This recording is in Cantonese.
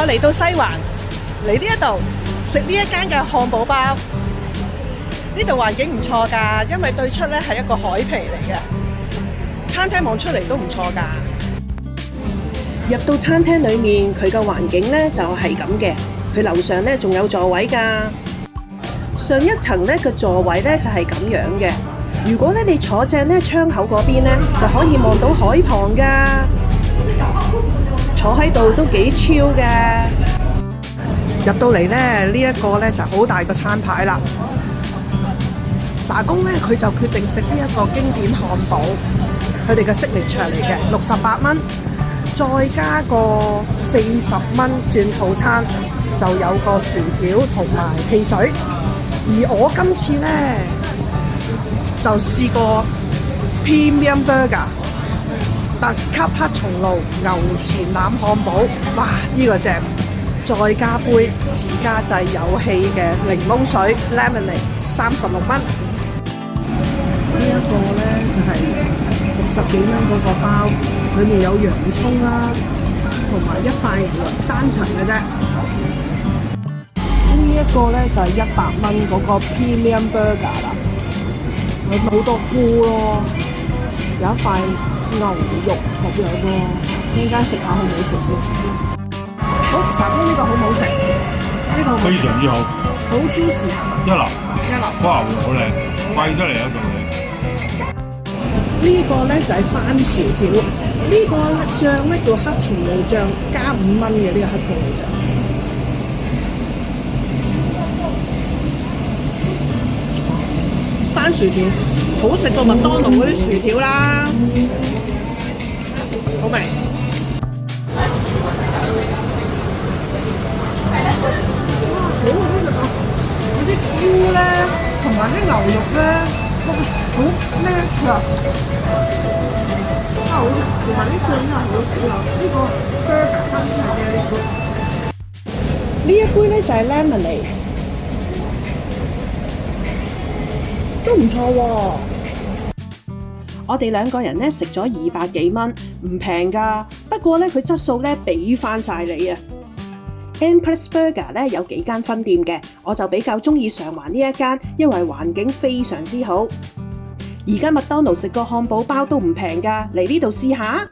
我嚟到西環，嚟呢一度食呢一間嘅漢堡包。呢度環境唔錯㗎，因為對出咧係一個海皮嚟嘅，餐廳望出嚟都唔錯㗎。入到餐廳裏面，佢嘅環境咧就係咁嘅，佢樓上咧仲有座位㗎。上一層咧嘅座位咧就係咁樣嘅。如果咧你坐正咧窗口嗰邊咧，就可以望到海旁㗎。坐喺度都幾 chill㗎。入到嚟咧，呢一個咧就好大個餐牌啦。沙公咧佢就決定食呢一個經典漢堡，佢哋嘅signature嚟嘅，68蚊，再加個40蚊轉套餐，就有個薯條同埋汽水。而我今次咧就試過 Premium Burger 特級黑松露牛前腩漢堡，哇！呢個正，再加杯自家製有氣嘅檸檬水 Lemonade 36蚊。呢一個咧就係60幾蚊嗰個包，裡面有洋葱啦，同埋一塊牛肉單層嘅啫。呢一個咧就係100蚊嗰個 Premium Burger 啦，有好多菇咯，有一塊牛肉咁樣咯。呢間食下好唔好食先？好，沙公呢個好唔好食？呢個非常之好，好 juicy 係嘛？一流，一流。哇，好靚，貴得嚟啊！仲呢個咧就係番薯條，呢個醬咧叫黑松露醬，加5蚊嘅呢個黑松露醬。番薯條好食過麥當勞嗰啲薯條啦，好味。哇，好好食啊！嗰啲菇咧，同埋啲牛肉咧，好match啊！好食，同埋啲醬真係好好啊！呢個 burger 真係嘅呢個。呢一杯咧就係 lemonade， 都唔錯喎。我哋兩個人咧食咗200幾蚊，唔平㗎。不過咧佢質素咧俾翻晒你啊！ Empress Burger 咧有幾間分店嘅，我就比較中意上環呢一間，因為環境非常之好。而家麥當勞食個漢堡包都唔平㗎，嚟呢度試下。